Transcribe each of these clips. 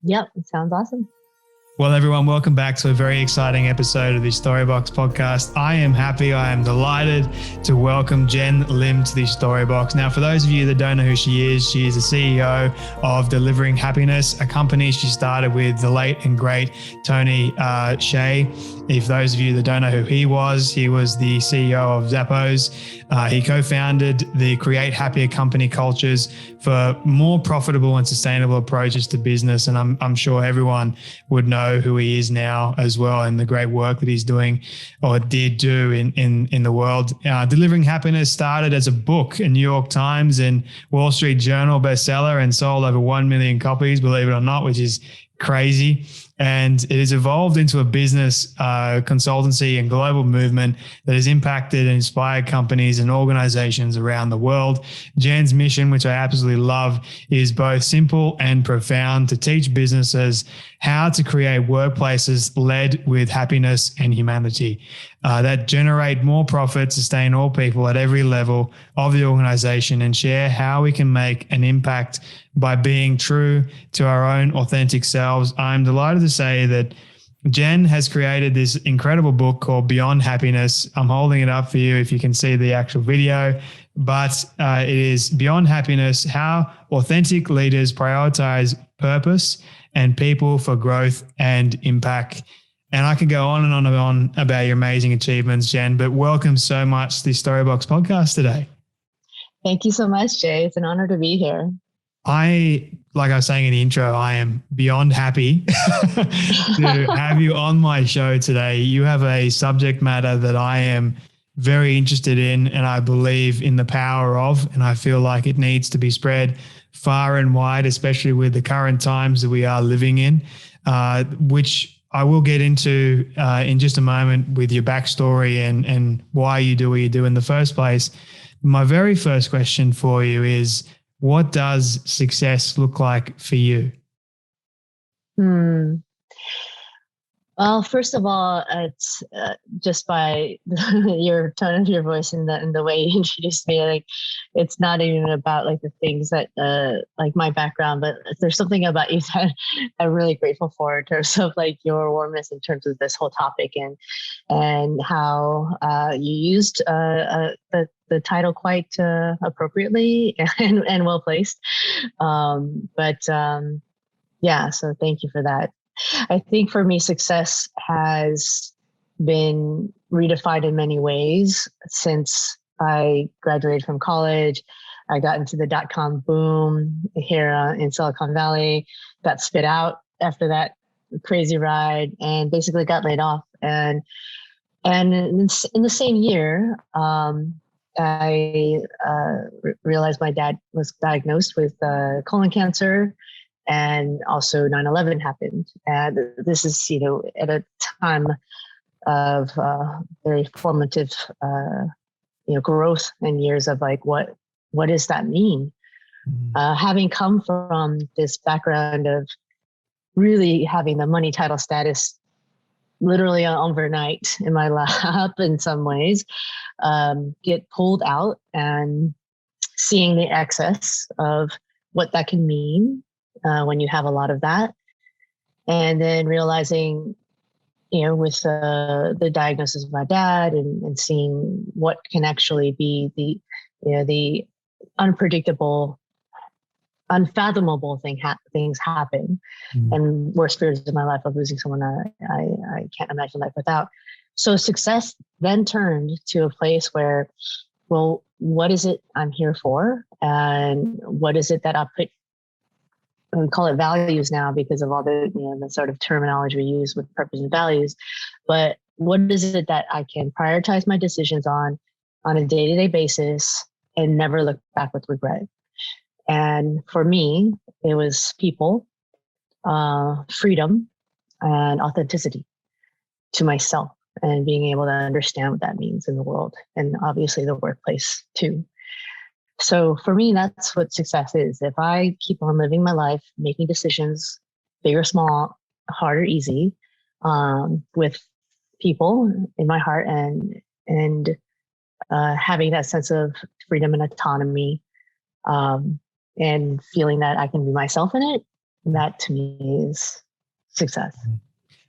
Yep, it sounds awesome. Well, everyone, welcome back to a very exciting episode of the Storybox podcast. I am delighted to welcome Jenn Lim to the Storybox. Now, for those of you that don't know who she is the CEO of Delivering Happiness, a company she started with the late and great Tony Hsieh. If those of you that don't know who he was the CEO of Zappos. He co-founded the Create Happier Company Cultures for more profitable and sustainable approaches to business. And I'm sure everyone would know who he is now as well, and the great work that he's doing or did do in the world. Delivering Happiness started as a book, a New York Times and Wall Street Journal bestseller, and sold over 1 million copies, believe it or not, which is crazy. And it has evolved into a business consultancy and global movement that has impacted and inspired companies and organizations around the world. Jenn's mission, which I absolutely love, is both simple and profound: to teach businesses how to create workplaces led with happiness and humanity that generate more profit, sustain all people at every level of the organization, and share how we can make an impact by being true to our own authentic selves. I'm delighted to say that Jenn has created this incredible book called Beyond Happiness. I'm holding it up for you if you can see the actual video, but it is Beyond Happiness: How Authentic Leaders Prioritize Purpose and People for Growth and Impact. And I can go on and on about your amazing achievements, Jenn, but welcome so much to the Storybox podcast today. Thank you so much, Jay. It's an honor to be here. Like I was saying in the intro, I am beyond happy to have you on my show today. You have a subject matter that I am very interested in, and I believe in the power of, and I feel like it needs to be spread far and wide, especially with the current times that we are living in, which I will get into in just a moment with your backstory and why you do what you do in the first place. My very first question for you is, what does success look like for you? Well, first of all, it's just by your tone of your voice and the way you introduced me, like it's not even about like the things that like my background, but there's something about you that I'm really grateful for in terms of like your warmness in terms of this whole topic and how you used the title quite appropriately and well placed. Yeah, so thank you for that. I think for me, success has been redefined in many ways since I graduated from college. I got into the .com boom here in Silicon Valley, got spit out after that crazy ride, and basically got laid off. And in the same year, I realized my dad was diagnosed with colon cancer. And also 9/11 happened. And this is, at a time of very formative, growth and years of like, what does that mean? Having come from this background of really having the money, title, status, literally overnight in my lap in some ways, get pulled out and seeing the excess of what that can mean. When you have a lot of that, and then realizing, with the diagnosis of my dad and seeing what can actually be the unpredictable, unfathomable things happen, and worst periods of my life of losing someone I can't imagine life without. So success then turned to a place where, well, what is it I'm here for, and what is it that I put. We call it values now because of all the the sort of terminology we use with purpose and values. But what is it that I can prioritize my decisions on a day-to-day basis and never look back with regret? And for me, it was people, freedom, and authenticity to myself, and being able to understand what that means in the world, and obviously the workplace too. So for me, that's what success is. If I keep on living my life, making decisions, big or small, hard or easy, with people in my heart, and having that sense of freedom and autonomy, and feeling that I can be myself in it, And that to me is success.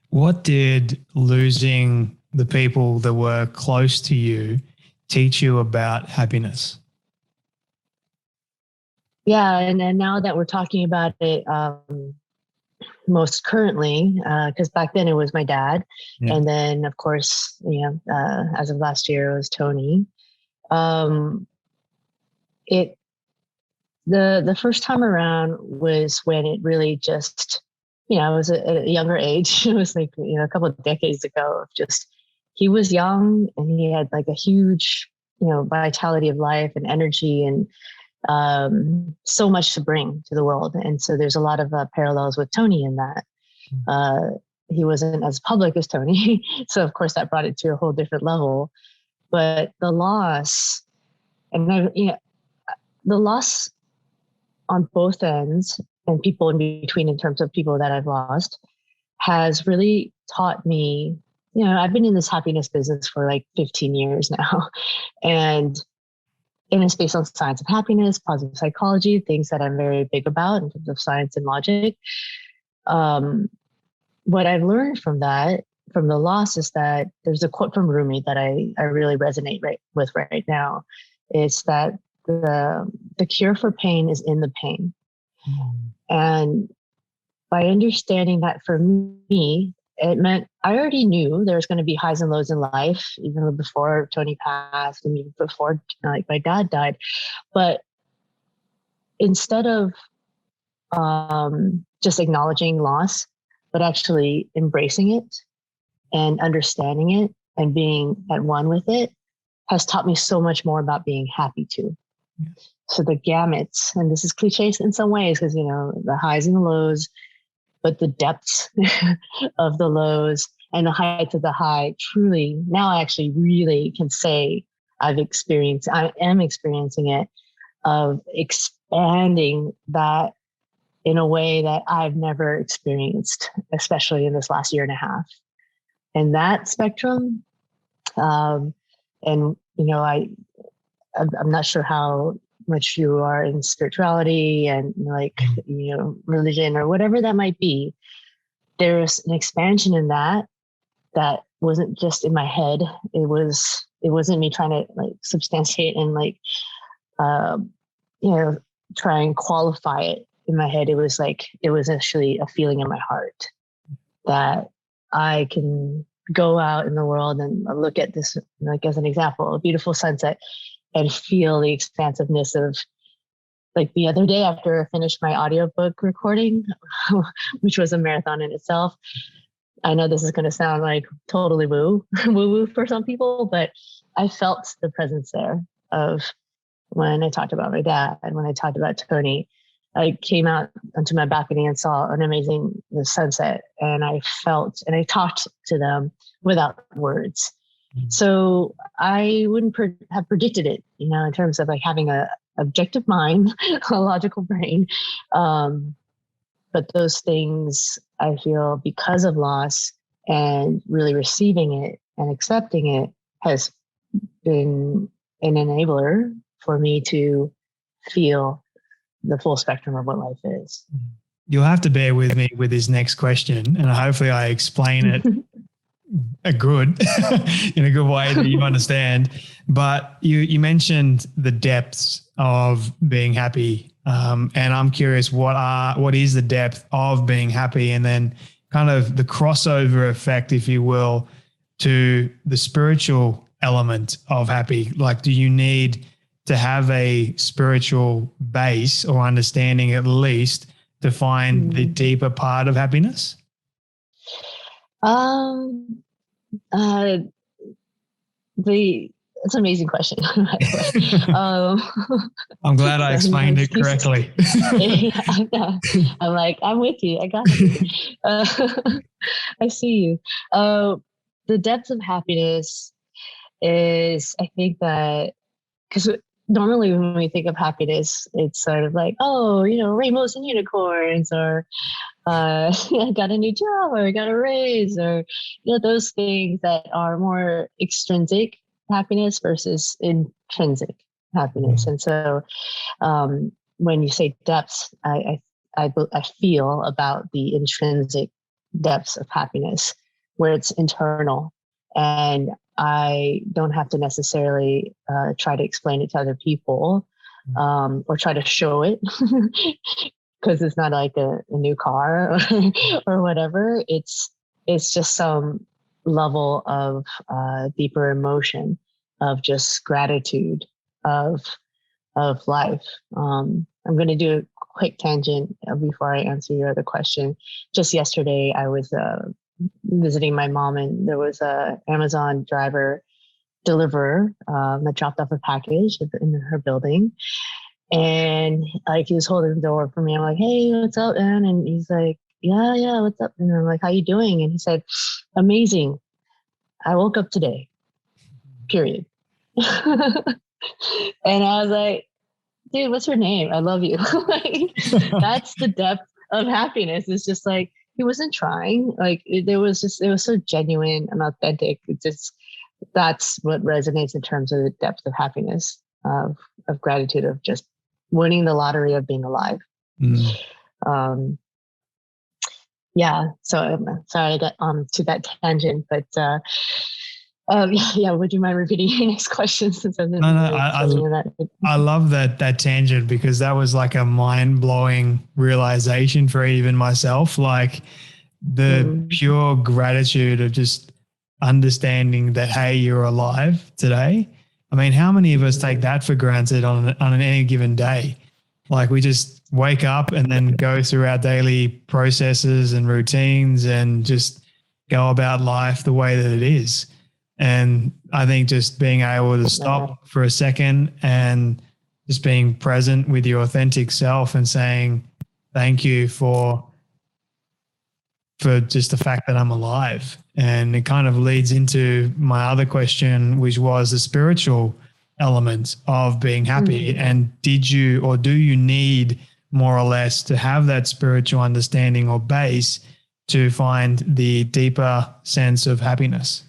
What did losing the people that were close to you teach you about happiness? Yeah. And then now that we're talking about it, most currently, because back then it was my dad. Yeah. And then of course, as of last year, it was Tony. It the first time around was when it really just, I was at a younger age. It was like, a couple of decades ago of just, he was young and he had like a huge, vitality of life and energy and so much to bring to the world. And so there's a lot of parallels with Tony in that. He wasn't as public as Tony. So of course that brought it to a whole different level. But the loss, and the loss on both ends and people in between in terms of people that I've lost has really taught me, I've been in this happiness business for like 15 years now. And it's based on science of happiness, positive psychology, things that I'm very big about in terms of science and logic. What I've learned from the loss is that there's a quote from Rumi that I really resonate with right now. It's that the cure for pain is in the pain. And by understanding that for me, it meant I already knew there was going to be highs and lows in life, even before Tony passed and even before like my dad died. But instead of just acknowledging loss, but actually embracing it and understanding it and being at one with it has taught me so much more about being happy too. Yes. So the gamuts, and this is cliche in some ways because, the highs and the lows, but the depths of the lows and the heights of the high, truly, now I actually really can say I am experiencing it, of expanding that in a way that I've never experienced, especially in this last year and a half. And that spectrum, I'm not sure how much you are in spirituality and religion or whatever that might be. There's an expansion in that wasn't just in my head. It wasn't me trying to like substantiate and try and qualify it in my head. It was actually a feeling in my heart that I can go out in the world and look at this, like as an example, a beautiful sunset, and feel the expansiveness of, like the other day after I finished my audiobook recording, which was a marathon in itself. I know this is going to sound like totally woo for some people, but I felt the presence there of when I talked about my dad and when I talked about Tony. I came out onto my balcony and saw an amazing sunset, and I felt and I talked to them without words. So I wouldn't have predicted it, in terms of like having a objective mind, a logical brain. But those things I feel because of loss and really receiving it and accepting it has been an enabler for me to feel the full spectrum of what life is. You'll have to bear with me with this next question, and hopefully I explain it in a good way that you understand. But you mentioned the depths of being happy, and I'm curious what is the depth of being happy, and then kind of the crossover effect, if you will, to the spiritual element of happy. Like, do you need to have a spiritual base or understanding at least to find the deeper part of happiness? It's an amazing question. I'm glad I explained it correctly. Yeah, I'm like, I'm with you. I got you. I see you. The depth of happiness is, I think that, because normally when we think of happiness, it's sort of like, rainbows and unicorns, or I got a new job, or I got a raise, or those things that are more extrinsic happiness versus intrinsic happiness. And so when you say depths, I I feel about the intrinsic depths of happiness, where it's internal, and I don't have to necessarily try to explain it to other people or try to show it because it's not like a new car or whatever. It's just some level of deeper emotion of just gratitude of life. I'm going to do a quick tangent before I answer your other question. Just yesterday, I was visiting my mom, and there was a Amazon deliverer that dropped off a package in her building. And like he was holding the door for me. I'm like, "Hey, what's up, man?" And he's like, yeah, what's up?" And I'm like, "How you doing?" And he said, "Amazing. I woke up today, period." And I was like, "Dude, what's her name? I love you." Like, that's the depth of happiness. It's just like, he wasn't trying. Like it was so genuine and authentic. That's what resonates in terms of the depth of happiness, of gratitude, of just winning the lottery of being alive. Yeah. So I'm sorry I got to that tangent, but yeah. Would you mind repeating your next question? Since I I love that tangent, because that was like a mind-blowing realization for even myself. Like the pure gratitude of just understanding that, hey, you're alive today. I mean, how many of us take that for granted on any given day? Like we just wake up and then go through our daily processes and routines and just go about life the way that it is. And I think just being able to stop for a second and just being present with your authentic self and saying thank you for just the fact that I'm alive. And it kind of leads into my other question, which was the spiritual element of being happy. And do you need more or less to have that spiritual understanding or base to find the deeper sense of happiness?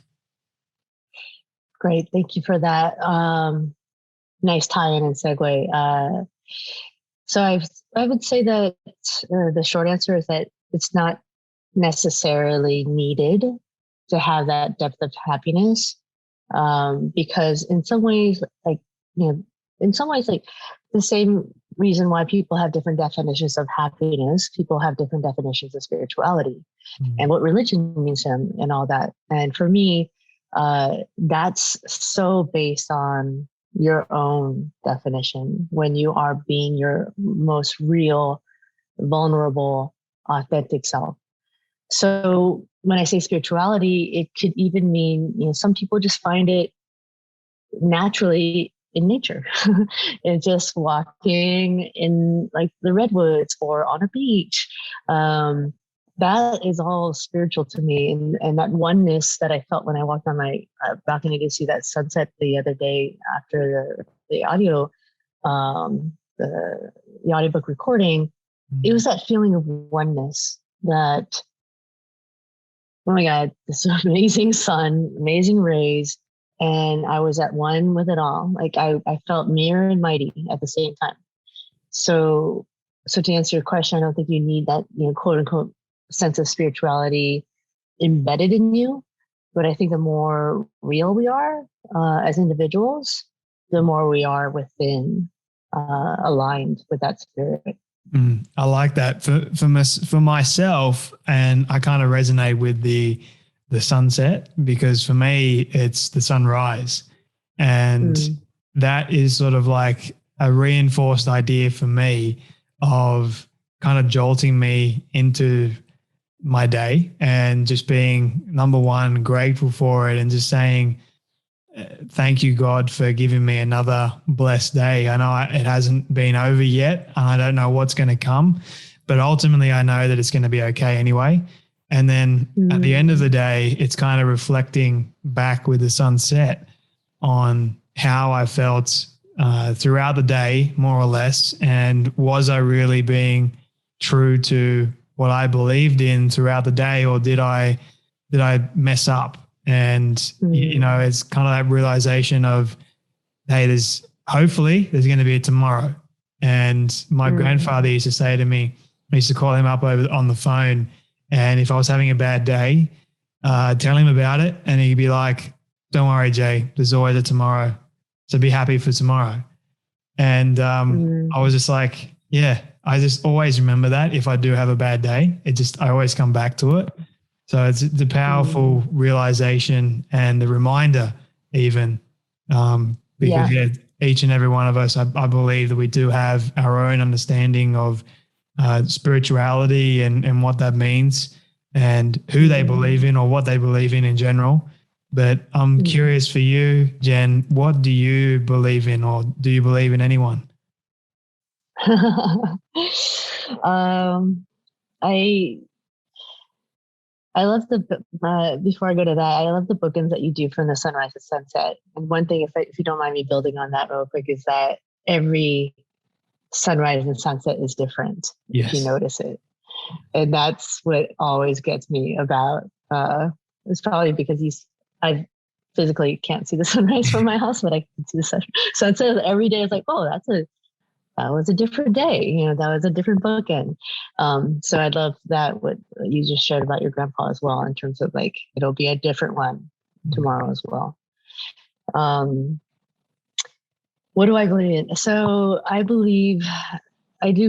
Great. Thank you for that. Nice tie-in and segue. So I would say that the short answer is that it's not necessarily needed to have that depth of happiness, because in some ways, like the same reason why people have different definitions of happiness, people have different definitions of spirituality and what religion means to them and all that. And for me, that's so based on your own definition when you are being your most real, vulnerable, authentic self. So when I say spirituality, it could even mean, some people just find it naturally in nature and just walking in like the redwoods or on a beach. That is all spiritual to me. And that oneness that I felt when I walked on my balcony to see that sunset the other day after the audio, the audiobook recording, it was that feeling of oneness that, oh my God, this amazing sun, amazing rays. And I was at one with it all. Like I felt near and mighty at the same time. So to answer your question, I don't think you need that, quote unquote, sense of spirituality embedded in you. But I think the more real we are as individuals, the more we are within aligned with that spirit. I like that for myself, and I kind of resonate with the sunset, because for me it's the sunrise, and that is sort of like a reinforced idea for me of kind of jolting me into my day and just being, number one, grateful for it and just saying, thank you, God, for giving me another blessed day. I know it hasn't been over yet, and I don't know what's going to come, but ultimately I know that it's going to be okay anyway. And then at the end of the day, it's kind of reflecting back with the sunset on how I felt throughout the day, more or less, and was I really being true to what I believed in throughout the day, or did I mess up? And, it's kind of that realization of, hey, hopefully there's going to be a tomorrow. And my grandfather used to say to me, I used to call him up on the phone, and if I was having a bad day, tell him about it, and he'd be like, "Don't worry, Jay. There's always a tomorrow. So be happy for tomorrow." And I was just like, yeah, I just always remember that if I do have a bad day, I always come back to it. So it's the powerful realization and the reminder even, because each and every one of us, I believe that we do have our own understanding of spirituality and what that means and who they believe in or what they believe in general. But I'm curious for you, Jenn, what do you believe in, or do you believe in anyone? I I love before I go to that, I love the bookends that you do from the sunrise to sunset. And one thing, if you don't mind me building on that real quick, is that every sunrise and sunset is different. Yes. If you notice it. And that's what always gets me about, it's probably because I physically can't see the sunrise from my house, but I can see the sunset every day. It's like, oh, that was a different day. You know, that was a different bookend. So I love that, what you just shared about your grandpa as well, in terms of like, it'll be a different one tomorrow as well. What do I believe in? So I do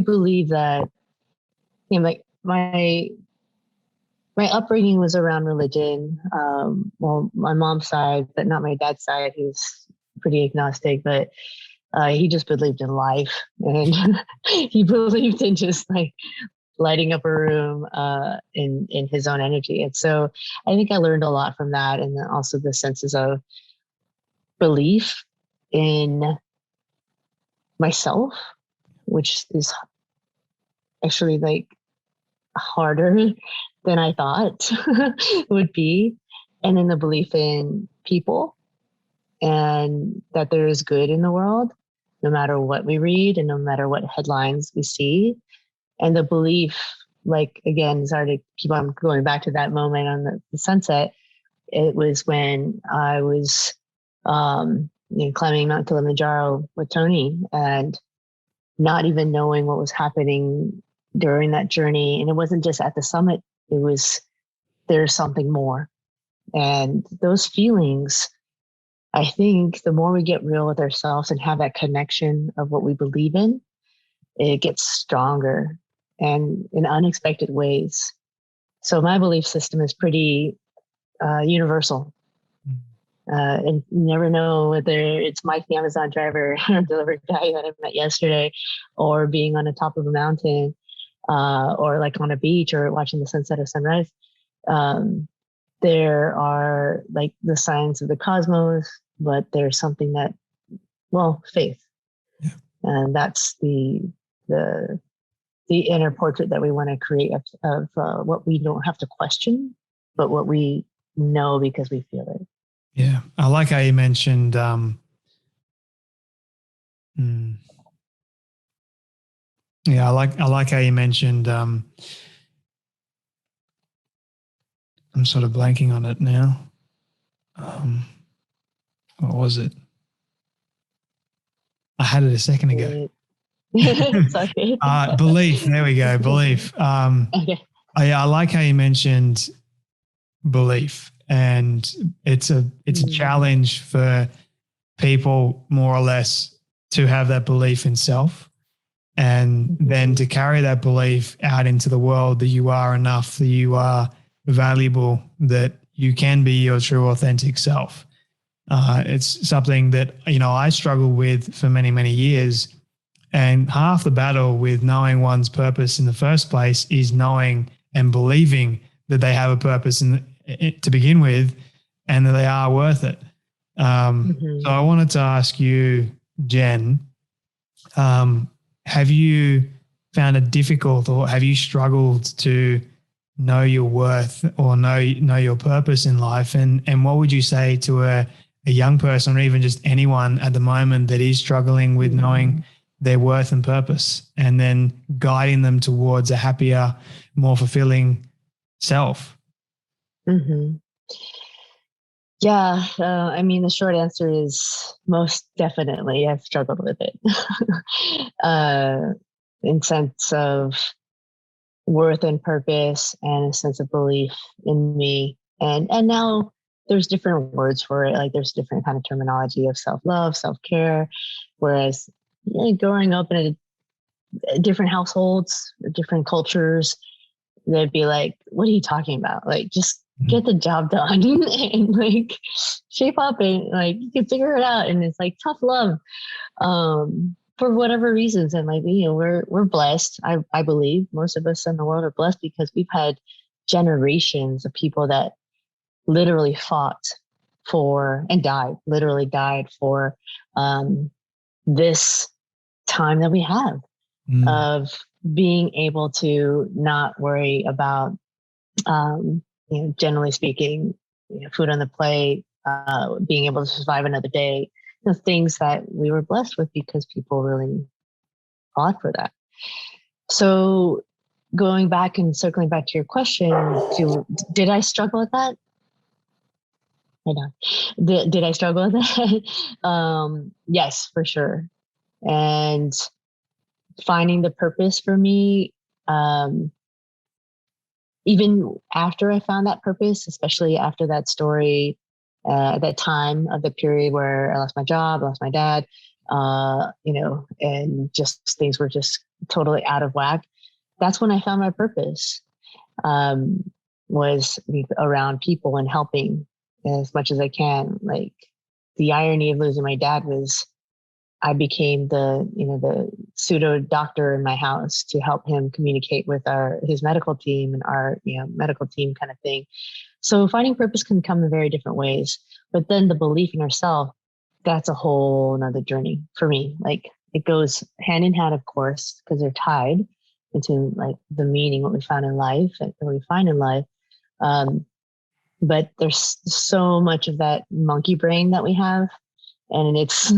believe that, you know, like my upbringing was around religion. Well, my mom's side, but not my dad's side. He was pretty agnostic, but he just believed in life, and he believed in just like lighting up a room in his own energy. And so I think I learned a lot from that, and then also the senses of belief in myself, which is actually like harder than I thought would be. And then the belief in people, and that there is good in the world, no matter what we read and no matter what headlines we see. And the belief, like, again, sorry to keep on going back to that moment on the sunset. It was when I was climbing Mount Kilimanjaro with Tony, and not even knowing what was happening during that journey. And it wasn't just at the summit, it was, there's something more. And those feelings, I think the more we get real with ourselves and have that connection of what we believe in, it gets stronger and in unexpected ways. So my belief system is pretty universal. And you never know whether it's Mike, the Amazon driver or delivery guy that I met yesterday, or being on the top of a mountain, or like on a beach, or watching the sunset or sunrise. There are like the signs of the cosmos, but there's something that, well, faith. Yeah. And that's the inner portrait that we want to create of what we don't have to question, but what we know because we feel it. Yeah, I like how you mentioned. Yeah, I like how you mentioned. I'm sort of blanking on it now. What was it? I had it a second ago. Sorry. Belief. There we go. Belief. Okay. I like how you mentioned belief, and it's a challenge for people, more or less, to have that belief in self, and then to carry that belief out into the world, that you are enough, that you are valuable, that you can be your true authentic self. It's something that, you know, I struggled with for many, many years. And half the battle with knowing one's purpose in the first place is knowing and believing that they have a purpose to begin with, and that they are worth it. So I wanted to ask you, Jenn, have you found it difficult, or have you struggled to know your worth or know your purpose in life? And what would you say to a young person, or even just anyone at the moment that is struggling with knowing their worth and purpose, and then guiding them towards a happier, more fulfilling self? Yeah, I mean, the short answer is most definitely I've struggled with it. In sense of worth and purpose and a sense of belief in me. And now there's different words for it. Like there's different kind of terminology of self-love, self-care. Whereas growing up in different households, different cultures, they'd be like, what are you talking about? Like, just get the job done and like shape up and like you can figure it out. And it's like tough love for whatever reasons. And like, we're blessed. I believe most of us in the world are blessed because we've had generations of people that literally fought for and literally died for this time that we have of being able to not worry about, generally speaking, food on the plate, being able to survive another day, things that we were blessed with because people really fought for that. So going back and circling back to your question, did I struggle with that? I know. Did I struggle with that? Yes, for sure. And finding the purpose for me, even after I found that purpose, especially after that story, that time of the period where I lost my job, I lost my dad, and just things were just totally out of whack. That's when I found my purpose, was around people and helping as much as I can. Like the irony of losing my dad was I became the pseudo doctor in my house to help him communicate with his medical team and our medical team kind of thing. So finding purpose can come in very different ways, but then the belief in yourself, that's a whole nother journey for me. Like it goes hand in hand, of course, because they're tied into like the meaning, what we found in life and what we find in life. But there's so much of that monkey brain that we have, and it's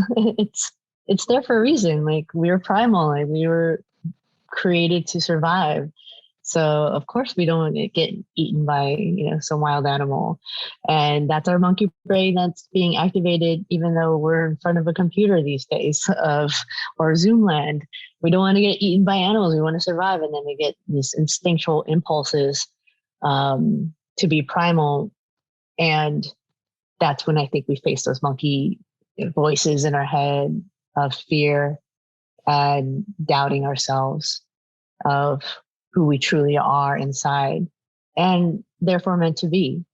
there for a reason. Like we were primal, like we were created to survive. So of course we don't want to get eaten by, some wild animal. And that's our monkey brain that's being activated, even though we're in front of a computer these days or Zoom land. We don't want to get eaten by animals. We want to survive. And then we get these instinctual impulses to be primal. And that's when I think we face those monkey voices in our head of fear and doubting ourselves of who we truly are inside and therefore meant to be.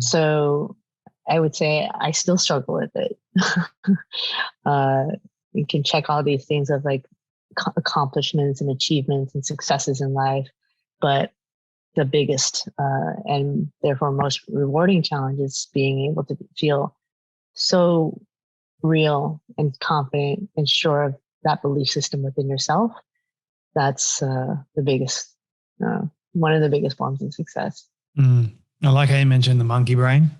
So I would say I still struggle with it. You can check all these things of like accomplishments and achievements and successes in life, but the biggest and therefore most rewarding challenge is being able to feel so real and confident and sure of that belief system within yourself. That's the biggest, one of the biggest forms of success. I like how you mentioned the monkey brain.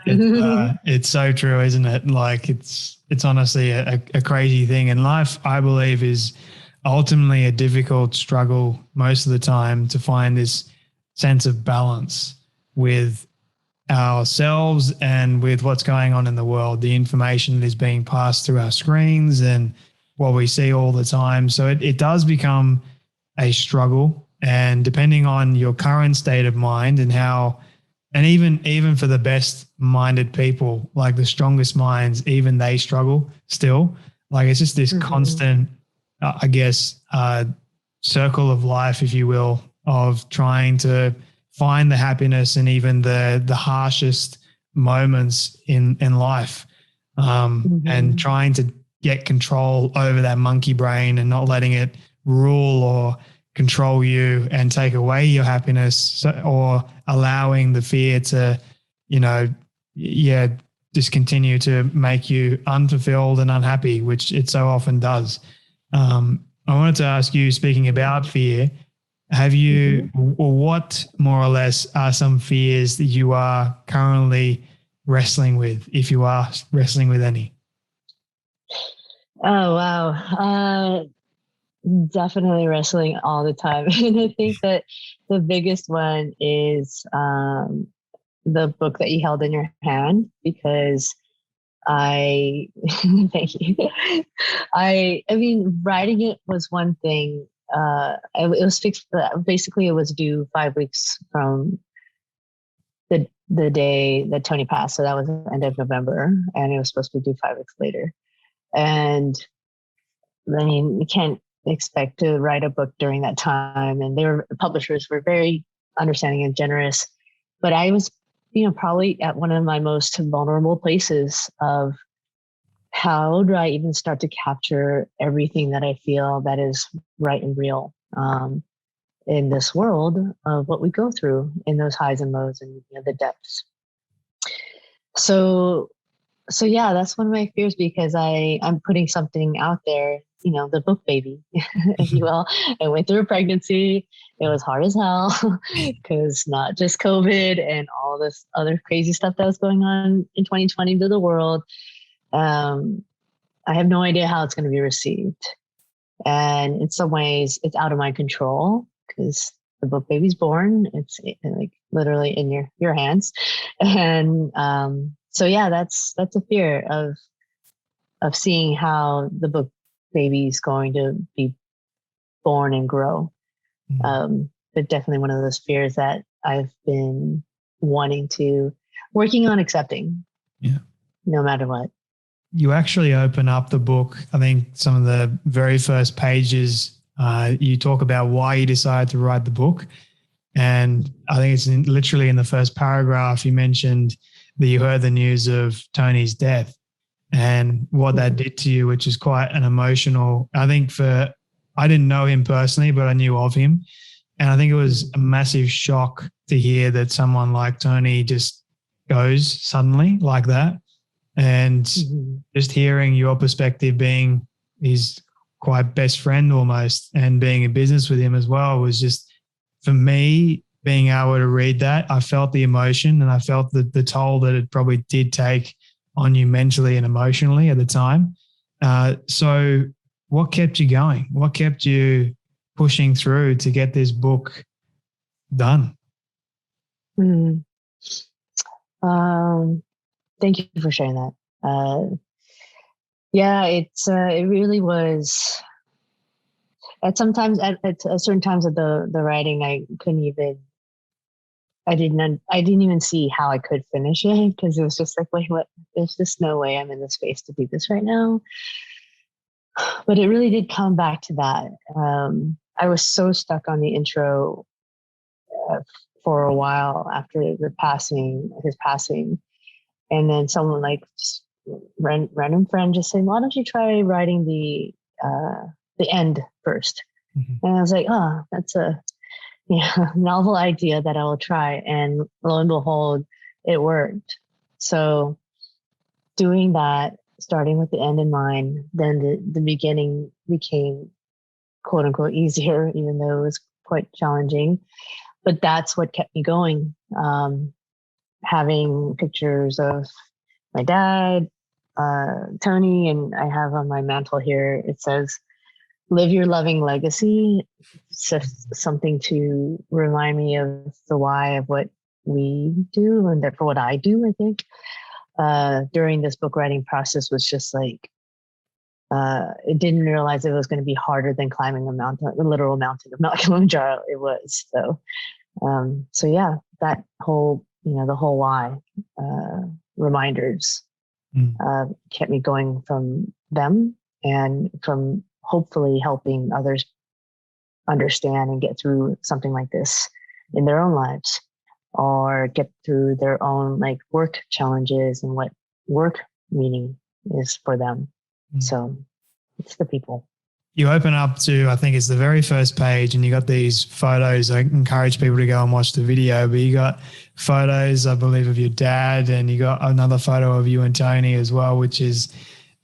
It's so true, isn't it? Like it's honestly a crazy thing. And life, I believe, is ultimately a difficult struggle most of the time to find this sense of balance with ourselves and with what's going on in the world, the information that is being passed through our screens and what we see all the time. So it does become a struggle. And depending on your current state of mind and even for the best minded people, like the strongest minds, even they struggle still. Like it's just this constant, I guess, circle of life, if you will, of trying to find the happiness and even the harshest moments in life, and trying to get control over that monkey brain and not letting it rule or control you and take away your happiness, or allowing the fear to, just continue to make you unfulfilled and unhappy, which it so often does. I wanted to ask you, speaking about fear, have you, or what more or less are some fears that you are currently wrestling with, if you are wrestling with any? Oh, wow. Definitely wrestling all the time. And I think that the biggest one is the book that you held in your hand, because thank you. I mean, writing it was one thing. it was fixed. Basically, it was due 5 weeks from the day that Tony passed. So that was the end of November, and it was supposed to be due 5 weeks later. And I mean, you can't expect to write a book during that time. And publishers were very understanding and generous. But I was, probably at one of my most vulnerable places of how do I even start to capture everything that I feel that is right and real in this world of what we go through in those highs and lows and the depths. So yeah, that's one of my fears, because I'm putting something out there, the book baby, if you will. I went through a pregnancy. It was hard as hell because not just COVID and all this other crazy stuff that was going on in 2020 to the world. I have no idea how it's going to be received. And in some ways it's out of my control because the book baby's born. It's like literally in your hands. And, so yeah, that's a fear of seeing how the book baby is going to be born and grow. But definitely one of those fears that I've been working on accepting. Yeah. No matter what. You actually open up the book. I think some of the very first pages, you talk about why you decided to write the book. And I think it's literally in the first paragraph, you mentioned that you heard the news of Tony's death and what that did to you, which is quite an emotional, I didn't know him personally, but I knew of him. And I think it was a massive shock to hear that someone like Tony just goes suddenly like that. And just hearing your perspective, being his quite best friend almost, and being in business with him as well, was just, for me, being able to read that, I felt the emotion and I felt the toll that it probably did take on you mentally and emotionally at the time. So what kept you going? What kept you pushing through to get this book done? Thank you for sharing that. Yeah, it really was. At certain times of the writing, I didn't even see how I could finish it, because it was just like, wait, what? There's just no way I'm in the space to do this right now. But it really did come back to that. I was so stuck on the intro for a while after his passing. And then someone like just random friend just saying, why don't you try writing the end first? Mm-hmm. And I was like, oh, that's a novel idea that I will try. And lo and behold, it worked. So doing that, starting with the end in mind, then the beginning became quote unquote easier, even though it was quite challenging. But that's what kept me going. Having pictures of my dad, Tony, and I have on my mantle here, it says, live your loving legacy. It's just something to remind me of the why of what we do, and therefore what I do, I think. During this book writing process was just like, it didn't realize it was going to be harder than climbing a literal mountain of Mount Kilimanjaro. It was. So yeah, that whole, the whole why, reminders, kept me going from them, and from hopefully helping others understand and get through something like this in their own lives, or get through their own like work challenges and what work meaning is for them. So it's the people. You open up to, I think it's the very first page, and you got these photos. I encourage people to go and watch the video, but you got photos, I believe, of your dad, and you got another photo of you and Tony as well, which is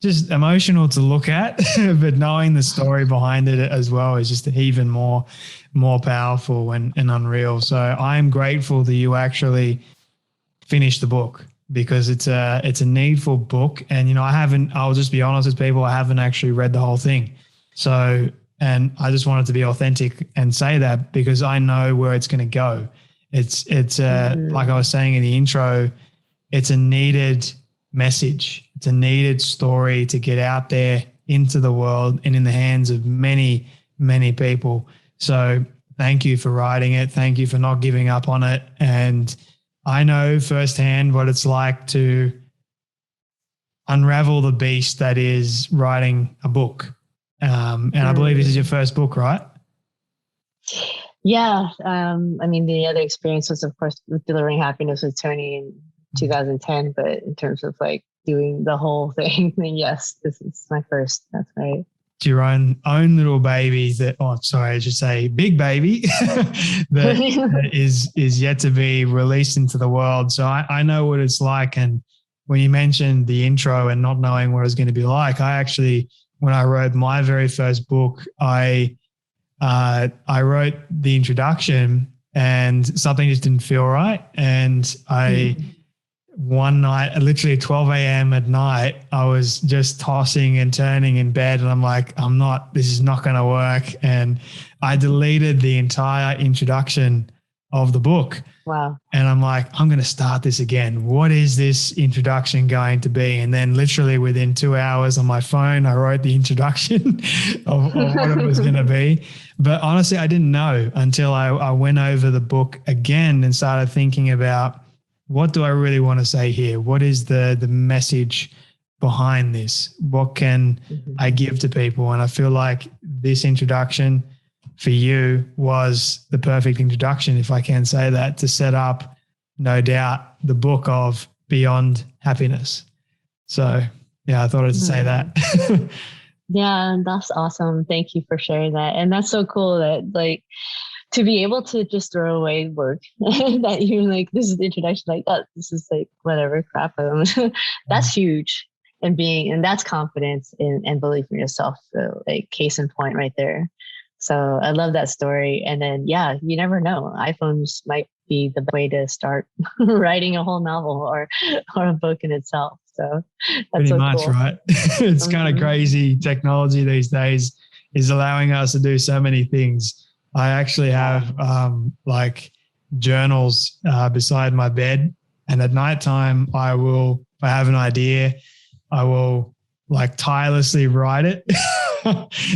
just emotional to look at, but knowing the story behind it as well is just even more powerful and unreal. So I'm grateful that you actually finished the book, because it's a needful book. And, I'll just be honest with people, I haven't actually read the whole thing. So, and I just wanted to be authentic and say that, because I know where it's going to go. It's like I was saying in the intro, it's a needed message. It's a needed story to get out there into the world and in the hands of many, many people. So thank you for writing it. Thank you for not giving up on it. And I know firsthand what it's like to unravel the beast that is writing a book. And I believe this is your first book, right? Yeah. I mean, the other experience was, of course, with Delivering Happiness with Tony in 2010. But in terms of like doing the whole thing, then yes, this is my first. That's right. It's your own little baby I should say big baby that is yet to be released into the world. So I know what it's like. And when you mentioned the intro and not knowing what it was going to be like, when I wrote my very first book, I wrote the introduction and something just didn't feel right. And one night, literally 12 a.m. at night, I was just tossing and turning in bed and I'm like, this is not going to work. And I deleted the entire introduction of the book. Wow. And I'm like, I'm going to start this again. What is this introduction going to be? And then literally within 2 hours on my phone, I wrote the introduction of what it was going to be. But honestly, I didn't know until I went over the book again and started thinking about, what do I really want to say here? What is the message behind this? What can I give to people? And I feel like this introduction for you was the perfect introduction, if I can say that, to set up, no doubt, the book of Beyond Happiness. So, yeah, I thought I'd say that. Yeah, that's awesome. Thank you for sharing that. And that's so cool that like to be able to just throw away work that you're like, this is the introduction, like, oh, this is like whatever crap. That's huge. And that's confidence and belief in yourself. So like case in point right there. So I love that story. And then, yeah, you never know. iPhones might be the way to start writing a whole novel or a book in itself. So that's pretty so much, cool. right? It's kind of crazy. Technology these days is allowing us to do so many things. I actually have like journals beside my bed, and at nighttime if I have an idea, I will like tirelessly write it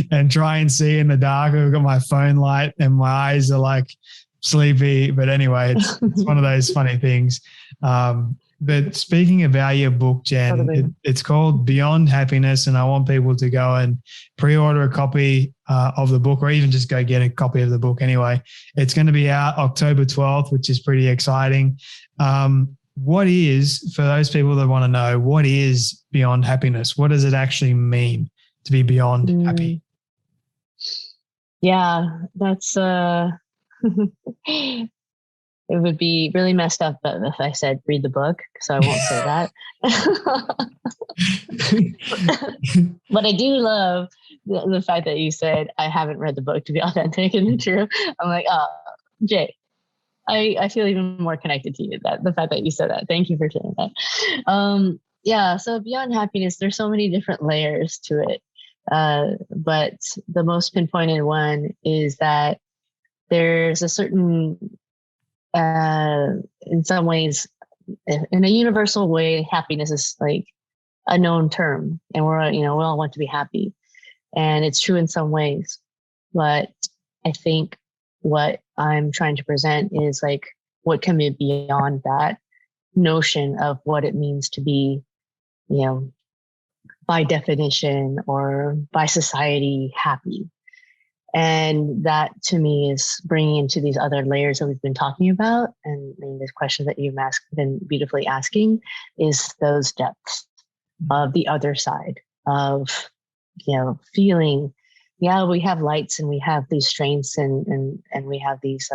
and try and see in the dark. I've got my phone light and my eyes are like sleepy, but anyway, it's one of those funny things. But speaking about your book, Jen, it's called Beyond Happiness, and I want people to go and pre-order a copy of the book, or even just go get a copy of the book anyway. It's going to be out October 12th, which is pretty exciting. For those people that want to know, what is Beyond Happiness? What does it actually mean to be beyond happy? Yeah, that's it would be really messed up if I said read the book, so I won't say that. But I do love the fact that you said I haven't read the book to be authentic and true. I'm like, oh, Jay, I feel even more connected to you. That the fact that you said that. Thank you for sharing that. Yeah, so Beyond Happiness, there's so many different layers to it. But the most pinpointed one is that there's a certain in some ways, in a universal way, happiness is like a known term, and we all want to be happy, and it's true in some ways. But I think what I'm trying to present is like what can be beyond that notion of what it means to be, by definition or by society, happy. And that to me is bringing into these other layers that we've been talking about. And the questions that you've been beautifully asking is those depths of the other side of, feeling, we have lights and we have these strengths and we have these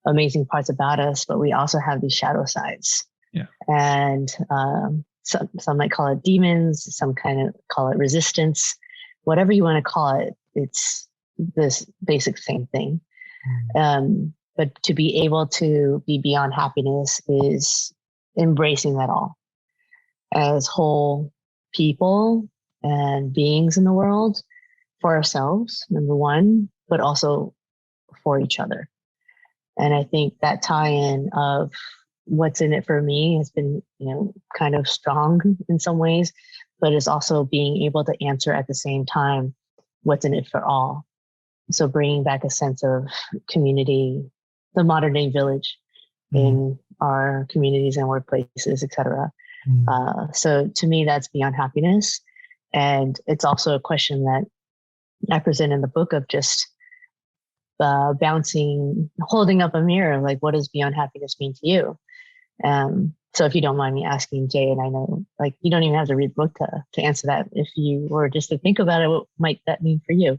amazing parts about us, but we also have these shadow sides. Yeah. And some might call it demons, some kind of call it resistance, whatever you want to call it. It's this basic same thing. But to be able to be beyond happiness is embracing that all as whole people and beings in the world, for ourselves, number one, but also for each other. And I think that tie-in of what's in it for me has been, kind of strong in some ways, but it's also being able to answer at the same time what's in it for all. So bringing back a sense of community, the modern day village in our communities and workplaces, etc. So to me, that's beyond happiness. And it's also a question that I present in the book of just holding up a mirror, like, what does beyond happiness mean to you? So if you don't mind me asking, Jay, and I know like you don't even have to read the book to answer that. If you were just to think about it, what might that mean for you?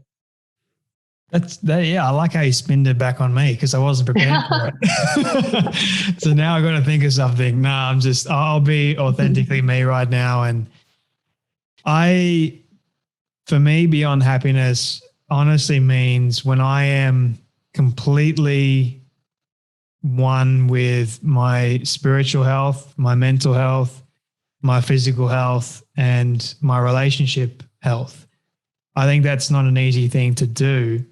Yeah, I like how you spinned it back on me because I wasn't prepared for it. So now I got to think of something. No, I'll be authentically me right now. And for me, beyond happiness honestly means when I am completely one with my spiritual health, my mental health, my physical health, and my relationship health. I think that's not an easy thing to do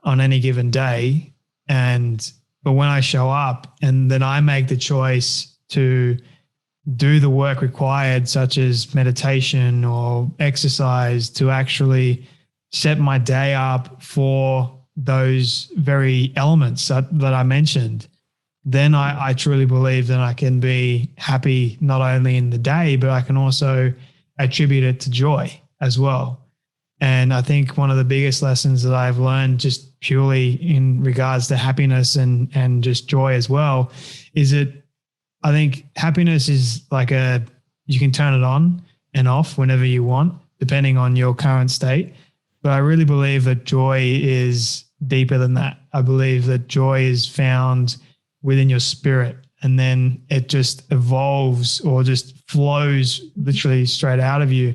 on any given day. But when I show up and then I make the choice to do the work required, such as meditation or exercise, to actually set my day up for those very elements that I mentioned, then I truly believe that I can be happy not only in the day, but I can also attribute it to joy as well. And I think one of the biggest lessons that I've learned just purely in regards to happiness and just joy as well is that I think happiness is like you can turn it on and off whenever you want, depending on your current state. But I really believe that joy is deeper than that. I believe that joy is found within your spirit, and then it just evolves or just flows literally straight out of you.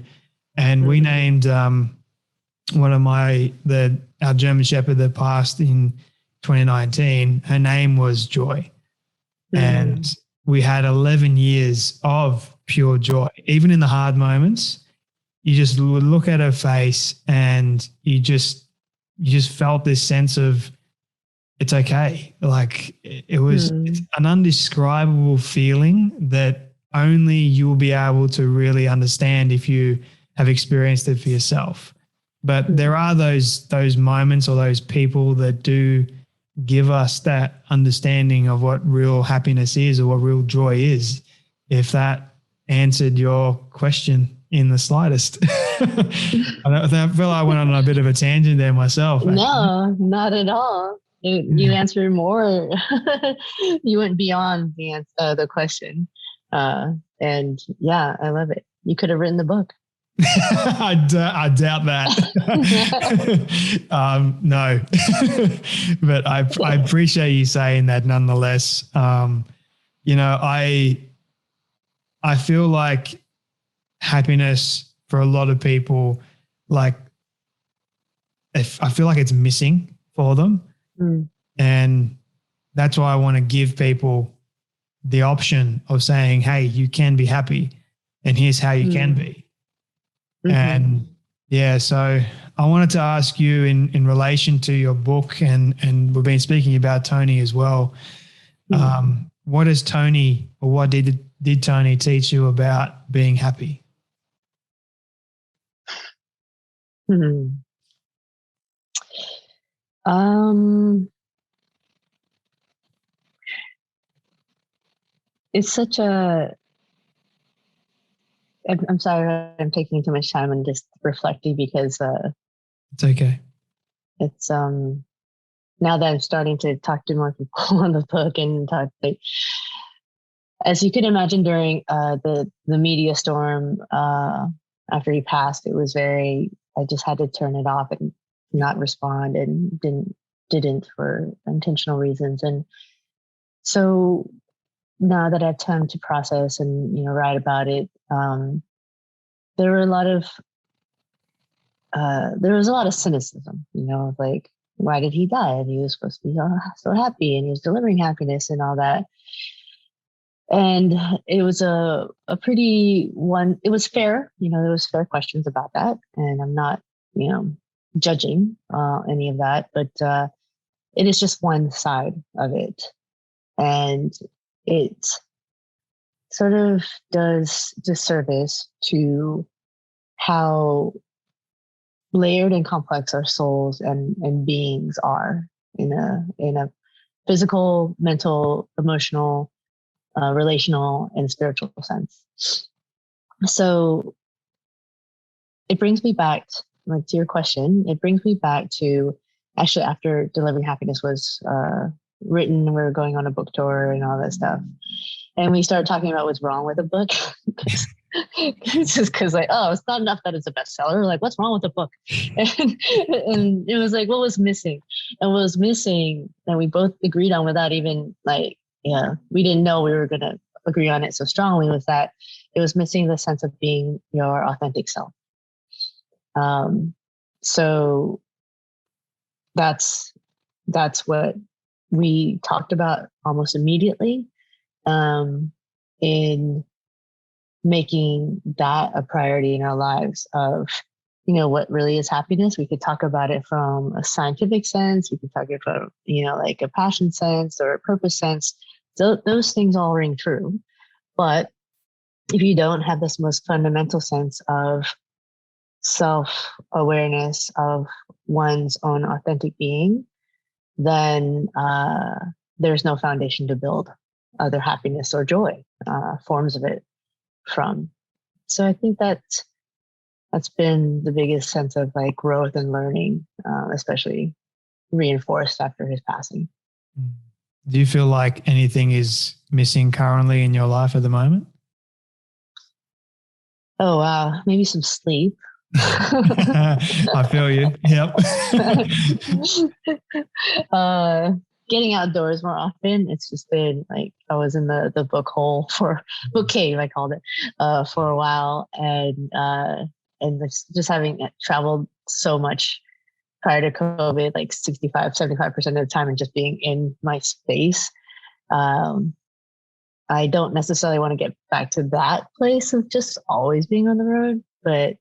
And we named one of our German Shepherd that passed in 2019, her name was Joy. And we had 11 years of pure joy. Even in the hard moments, you just would look at her face and you just felt this sense of it's okay. Like it was an undescribable feeling that only you'll be able to really understand if you have experienced it for yourself. But there are those moments or those people that do give us that understanding of what real happiness is or what real joy is. If that answered your question in the slightest. I feel like I went on a bit of a tangent there myself. No, not at all. You answered more. You went beyond the question. And yeah, I love it. You could have written the book. I doubt that. No, but I appreciate you saying that nonetheless. I feel like happiness for a lot of people, I feel like it's missing for them. And that's why I want to give people the option of saying, hey, you can be happy and here's how you can be. And yeah, so I wanted to ask you in relation to your book, and we've been speaking about Tony as well. What does Tony, or what did Tony teach you about being happy? It's such I'm sorry I'm taking too much time and just reflecting because it's okay. It's now that I'm starting to talk to more people on the book and talk, as you can imagine, during the media storm after he passed, it was I just had to turn it off and not respond, and didn't for intentional reasons. And so now that I have time to process and write about it, there was a lot of cynicism, like, why did he die? And he was supposed to be so happy, and he was delivering happiness and all that. And it was a pretty one. It was fair, there was fair questions about that, and I'm not, judging any of that, but it is just one side of it, and it sort of does disservice to how layered and complex our souls and beings are in a physical, mental, emotional, relational, and spiritual sense. So it brings me back to your question. It brings me back to actually after Delivering Happiness was written, we were going on a book tour and all that stuff. And we started talking about what's wrong with the book. It's just because like, oh, it's not enough that it's a bestseller. Like, what's wrong with the book? And it was like, what was missing? And what was missing, and we both agreed on without even like, yeah, we didn't know we were going to agree on it so strongly, was that it was missing the sense of being your authentic self. So that's what we talked about almost immediately, in making that a priority in our lives of, what really is happiness. We could talk about it from a scientific sense. We could talk about, like a passion sense or a purpose sense. So those things all ring true. But if you don't have this most fundamental sense of self-awareness of one's own authentic being, then there's no foundation to build other happiness or joy forms of it from. So I think that's been the biggest sense of like growth and learning, especially reinforced after his passing. Do you feel like anything is missing currently in your life at the moment? Oh, wow. Maybe some sleep. I feel you. Yep. Getting outdoors more often. It's just been like I was in the book cave, I called it, for a while, and just having traveled so much prior to COVID, like 75% of the time, and just being in my space. I don't necessarily want to get back to that place of just always being on the road, but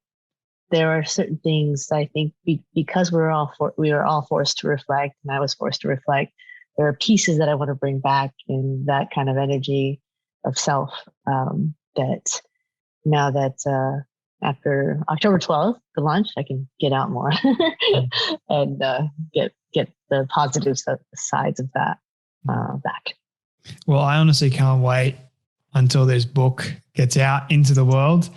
there are certain things I think because we were all forced to reflect, and I was forced to reflect. There are pieces that I want to bring back in that kind of energy of self. That now that after October 12th, the launch, I can get out more and get the positive sides of that back. Well, I honestly can't wait until this book gets out into the world.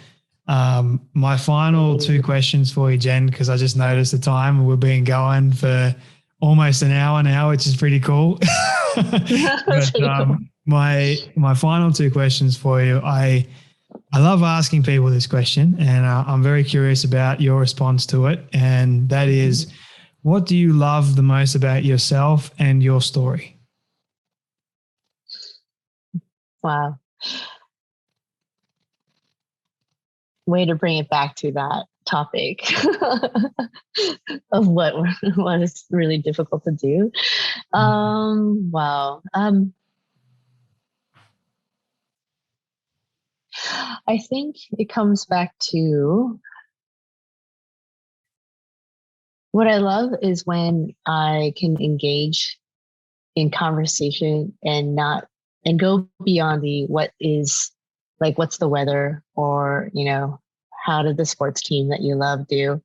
My final two questions for you, Jenn, because I just noticed the time. We've been going for almost an hour now, which is pretty cool. But cool. My final two questions for you. I love asking people this question, and I'm very curious about your response to it. And that is, what do you love the most about yourself and your story? Wow. Way to bring it back to that topic of what is really difficult to do. Wow. I think it comes back to what I love is when I can engage in conversation and go beyond the what is, like, what's the weather, or, how did the sports team that you love do?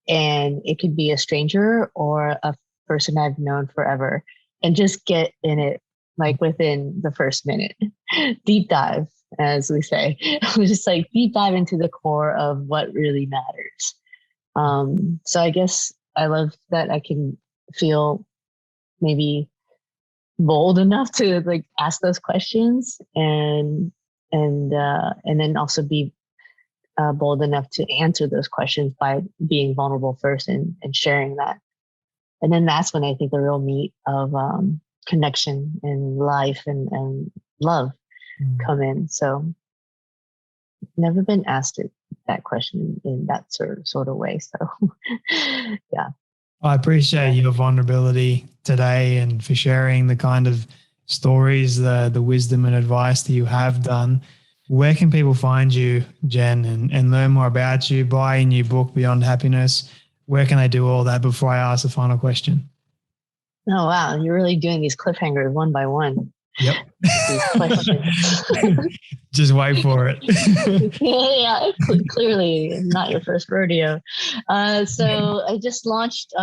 And it could be a stranger or a person I've known forever, and just get in it like within the first minute. Deep dive, as we say. Just like deep dive into the core of what really matters. So I guess I love that I can feel maybe bold enough to like ask those questions, and then also be bold enough to answer those questions by being vulnerable first and sharing that. And then that's when I think the real meat of connection and life and love come in. So never been asked that question in that sort of way. So yeah. I appreciate your vulnerability today and for sharing the kind of stories, the wisdom and advice that you have done. Where can people find you, Jenn, and learn more about you, buy a new book, Beyond Happiness? Where can they do all that before I ask the final question? Oh, wow. You're really doing these cliffhangers one by one. Yep. These questions. Just wait for it. Yeah, clearly not your first rodeo. So I just launched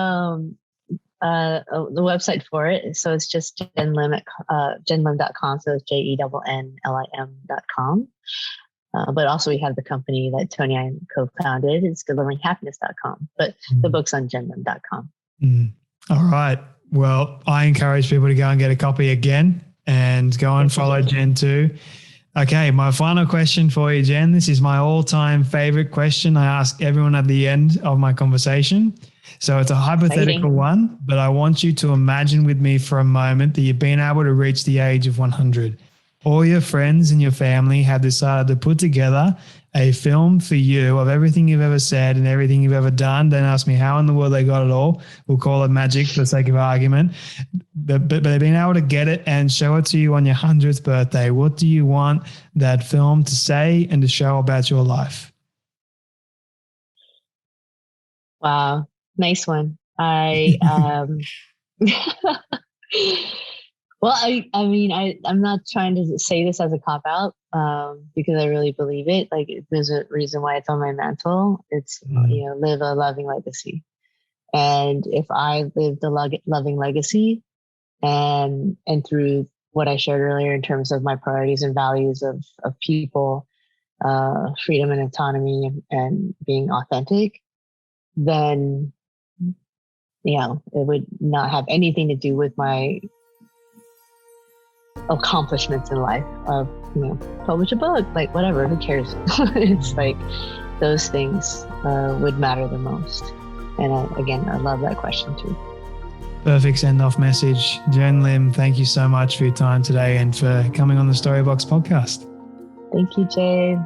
the website for it. So it's just Jenn Lim at jennlim.com. So it's JENNLIM.com. But also we have the company that Tony and I co-founded. It's deliveringhappiness.com. But the book's on jennlim.com. All right. Well, I encourage people to go and get a copy again and go and follow Jenn too. Okay, my final question for you, Jenn. This is my all-time favorite question I ask everyone at the end of my conversation. So it's a hypothetical one, but I want you to imagine with me for a moment that you've been able to reach the age of 100. All your friends and your family have decided to put together a film for you of everything you've ever said and everything you've ever done. Don't ask me how in the world they got it all. We'll call it magic for the sake of argument. But they've been able to get it and show it to you on your 100th birthday. What do you want that film to say and to show about your life? Wow. Nice one. Well, I'm not trying to say this as a cop out, because I really believe it. Like, there's a reason why it's on my mantle. It's, live a loving legacy. And if I lived a loving legacy and through what I shared earlier in terms of my priorities and values of people, freedom and autonomy and being authentic, then, it would not have anything to do with my accomplishments in life of, publish a book, like whatever, who cares? It's like those things would matter the most. And I love that question too. Perfect send-off message. Jenn Lim, thank you so much for your time today and for coming on the Storybox podcast. Thank you, Jay.